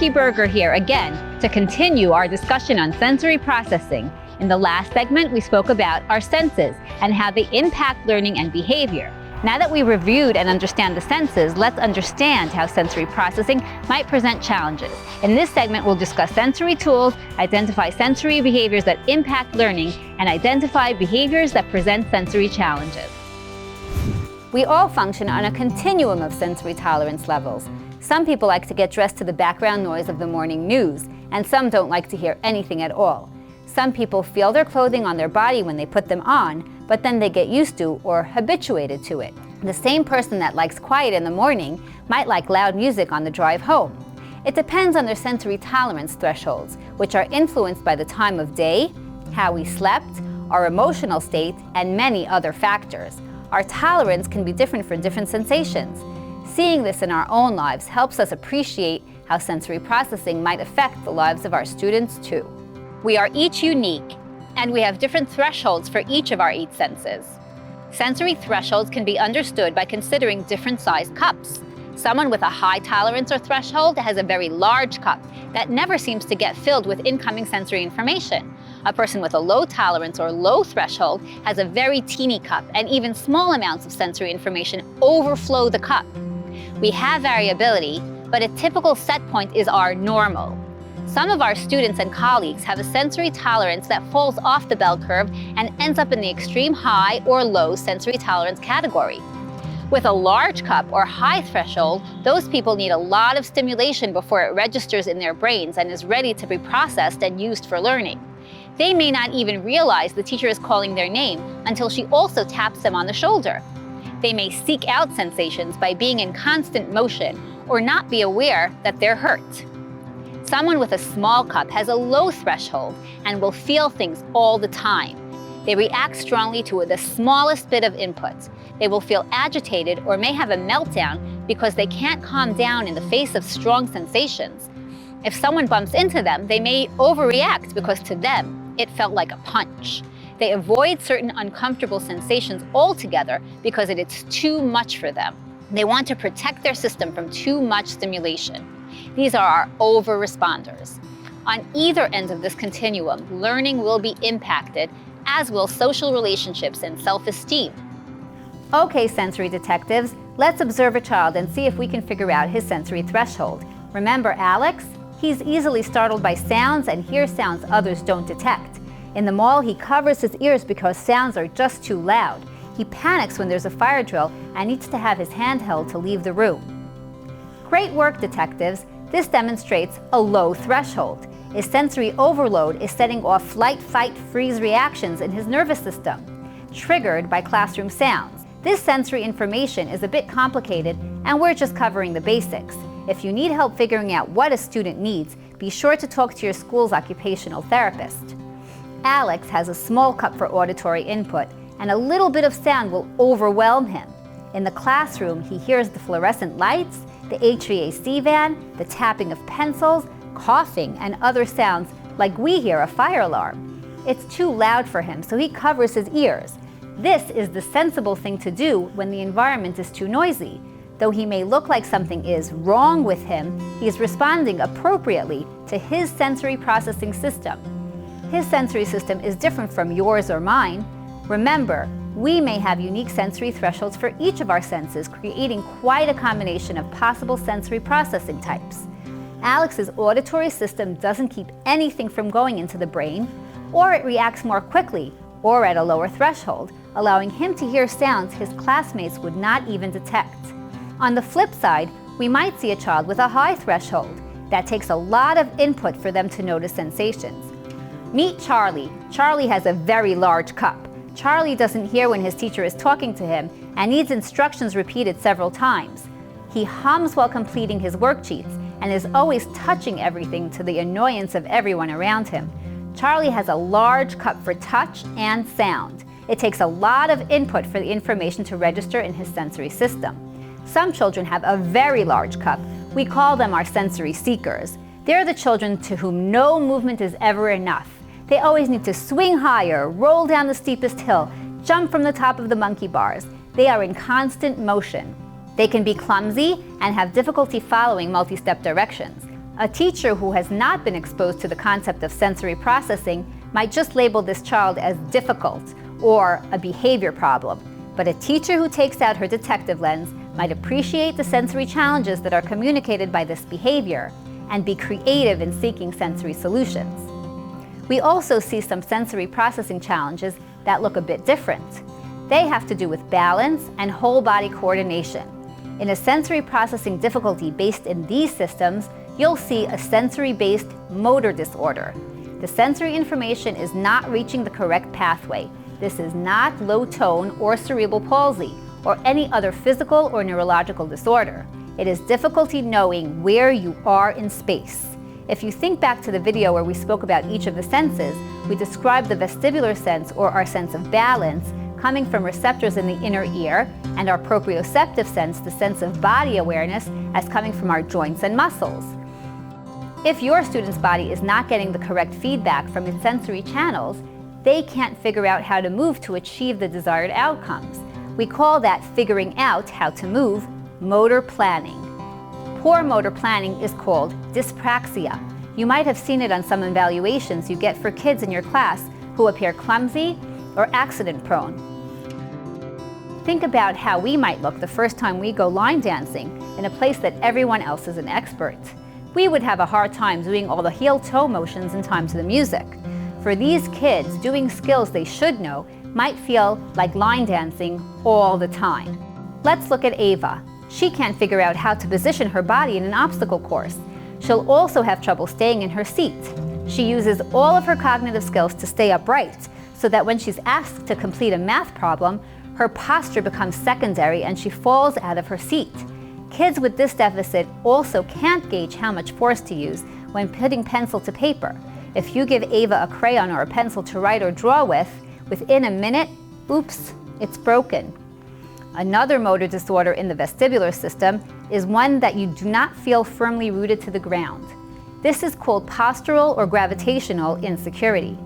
Berger here again to continue our discussion on sensory processing. In the last segment, we spoke about our senses and how they impact learning and behavior. Now that we reviewed and understand the senses, let's understand how sensory processing might present challenges. In this segment, we'll discuss sensory tools, identify sensory behaviors that impact learning, and identify behaviors that present sensory challenges. We all function on a continuum of sensory tolerance levels. Some people like to get dressed to the background noise of the morning news, and some don't like to hear anything at all. Some people feel their clothing on their body when they put them on, but then they get used to or habituated to it. The same person that likes quiet in the morning might like loud music on the drive home. It depends on their sensory tolerance thresholds, which are influenced by the time of day, how we slept, our emotional state, and many other factors. Our tolerance can be different for different sensations. Seeing this in our own lives helps us appreciate how sensory processing might affect the lives of our students too. We are each unique, and we have different thresholds for each of our 8 senses. Sensory thresholds can be understood by considering different sized cups. Someone with a high tolerance or threshold has a very large cup that never seems to get filled with incoming sensory information. A person with a low tolerance or low threshold has a very teeny cup, and even small amounts of sensory information overflow the cup. We have variability, but a typical set point is our normal. Some of our students and colleagues have a sensory tolerance that falls off the bell curve and ends up in the extreme high or low sensory tolerance category. With a large cup or high threshold, those people need a lot of stimulation before it registers in their brains and is ready to be processed and used for learning. They may not even realize the teacher is calling their name until she also taps them on the shoulder. They may seek out sensations by being in constant motion or not be aware that they're hurt. Someone with a small cup has a low threshold and will feel things all the time. They react strongly to the smallest bit of input. They will feel agitated or may have a meltdown because they can't calm down in the face of strong sensations. If someone bumps into them, they may overreact because to them, it felt like a punch. They avoid certain uncomfortable sensations altogether because it's too much for them. They want to protect their system from too much stimulation. These are our over-responders. On either end of this continuum, learning will be impacted, as will social relationships and self-esteem. Okay, sensory detectives, let's observe a child and see if we can figure out his sensory threshold. Remember Alex? He's easily startled by sounds and hears sounds others don't detect. In the mall, he covers his ears because sounds are just too loud. He panics when there's a fire drill and needs to have his hand held to leave the room. Great work, detectives. This demonstrates a low threshold. His sensory overload is setting off flight, fight, freeze reactions in his nervous system, triggered by classroom sounds. This sensory information is a bit complicated, and we're just covering the basics. If you need help figuring out what a student needs, be sure to talk to your school's occupational therapist. Alex has a small cup for auditory input, and a little bit of sound will overwhelm him. In the classroom, he hears the fluorescent lights, the HVAC van, the tapping of pencils, coughing, and other sounds like we hear a fire alarm. It's too loud for him, so he covers his ears. This is the sensible thing to do when the environment is too noisy. Though he may look like something is wrong with him, he's responding appropriately to his sensory processing system. His sensory system is different from yours or mine. Remember, we may have unique sensory thresholds for each of our senses, creating quite a combination of possible sensory processing types. Alex's auditory system doesn't keep anything from going into the brain, or it reacts more quickly, or at a lower threshold, allowing him to hear sounds his classmates would not even detect. On the flip side, we might see a child with a high threshold. That takes a lot of input for them to notice sensations. Meet Charlie. Charlie has a very large cup. Charlie doesn't hear when his teacher is talking to him and needs instructions repeated several times. He hums while completing his worksheets and is always touching everything to the annoyance of everyone around him. Charlie has a large cup for touch and sound. It takes a lot of input for the information to register in his sensory system. Some children have a very large cup. We call them our sensory seekers. They're the children to whom no movement is ever enough. They always need to swing higher, roll down the steepest hill, jump from the top of the monkey bars. They are in constant motion. They can be clumsy and have difficulty following multi-step directions. A teacher who has not been exposed to the concept of sensory processing might just label this child as difficult or a behavior problem. But a teacher who takes out her detective lens might appreciate the sensory challenges that are communicated by this behavior and be creative in seeking sensory solutions. We also see some sensory processing challenges that look a bit different. They have to do with balance and whole body coordination. In a sensory processing difficulty based in these systems, you'll see a sensory-based motor disorder. The sensory information is not reaching the correct pathway. This is not low tone or cerebral palsy or any other physical or neurological disorder. It is difficulty knowing where you are in space. If you think back to the video where we spoke about each of the senses, we described the vestibular sense, or our sense of balance, coming from receptors in the inner ear, and our proprioceptive sense, the sense of body awareness, as coming from our joints and muscles. If your student's body is not getting the correct feedback from its sensory channels, they can't figure out how to move to achieve the desired outcomes. We call that figuring out how to move motor planning. Poor motor planning is called dyspraxia. You might have seen it on some evaluations you get for kids in your class who appear clumsy or accident-prone. Think about how we might look the first time we go line dancing in a place that everyone else is an expert. We would have a hard time doing all the heel-toe motions in time to the music. For these kids, doing skills they should know might feel like line dancing all the time. Let's look at Ava. She can't figure out how to position her body in an obstacle course. She'll also have trouble staying in her seat. She uses all of her cognitive skills to stay upright, so that when she's asked to complete a math problem, her posture becomes secondary and she falls out of her seat. Kids with this deficit also can't gauge how much force to use when putting pencil to paper. If you give Ava a crayon or a pencil to write or draw with, within a minute, oops, it's broken. Another motor disorder in the vestibular system is one that you do not feel firmly rooted to the ground. This is called postural or gravitational insecurity.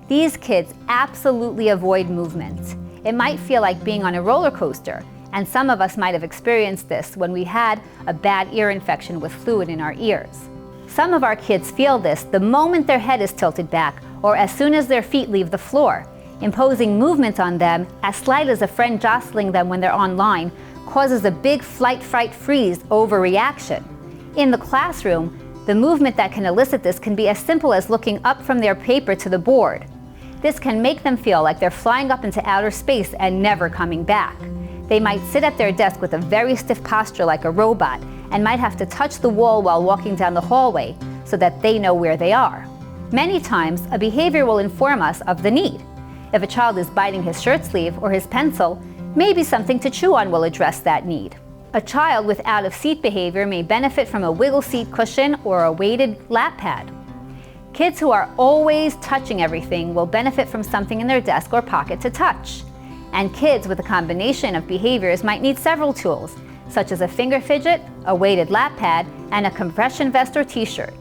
These kids absolutely avoid movement. It might feel like being on a roller coaster, and some of us might have experienced this when we had a bad ear infection with fluid in our ears. Some of our kids feel this the moment their head is tilted back or as soon as their feet leave the floor. Imposing movement on them, as slight as a friend jostling them when they're online, causes a big flight, fright, freeze overreaction. In the classroom, the movement that can elicit this can be as simple as looking up from their paper to the board. This can make them feel like they're flying up into outer space and never coming back. They might sit at their desk with a very stiff posture like a robot and might have to touch the wall while walking down the hallway so that they know where they are. Many times, a behavior will inform us of the need. If a child is biting his shirt sleeve or his pencil, maybe something to chew on will address that need. A child with out-of-seat behavior may benefit from a wiggle seat cushion or a weighted lap pad. Kids who are always touching everything will benefit from something in their desk or pocket to touch. And kids with a combination of behaviors might need several tools, such as a finger fidget, a weighted lap pad, and a compression vest or t-shirt.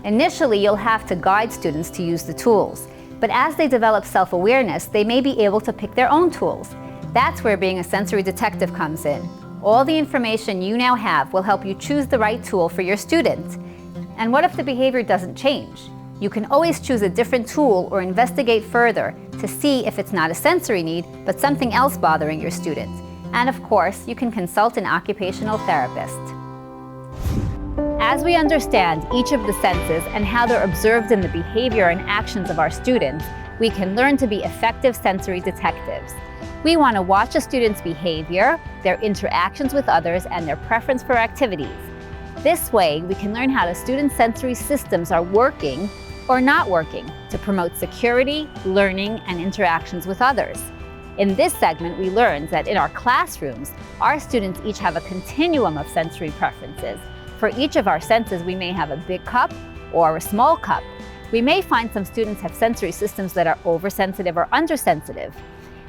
Initially, you'll have to guide students to use the tools, but as they develop self-awareness, they may be able to pick their own tools. That's where being a sensory detective comes in. All the information you now have will help you choose the right tool for your student. And what if the behavior doesn't change? You can always choose a different tool or investigate further to see if it's not a sensory need, but something else bothering your student. And of course, you can consult an occupational therapist. As we understand each of the senses and how they're observed in the behavior and actions of our students, we can learn to be effective sensory detectives. We want to watch a student's behavior, their interactions with others, and their preference for activities. This way, we can learn how the student's sensory systems are working or not working to promote security, learning, and interactions with others. In this segment, we learned that in our classrooms, our students each have a continuum of sensory preferences. For each of our senses, we may have a big cup or a small cup. We may find some students have sensory systems that are oversensitive or undersensitive.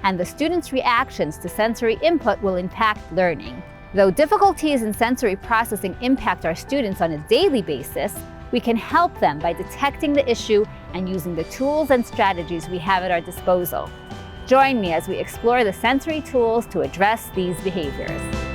And the students' reactions to sensory input will impact learning. Though difficulties in sensory processing impact our students on a daily basis, we can help them by detecting the issue and using the tools and strategies we have at our disposal. Join me as we explore the sensory tools to address these behaviors.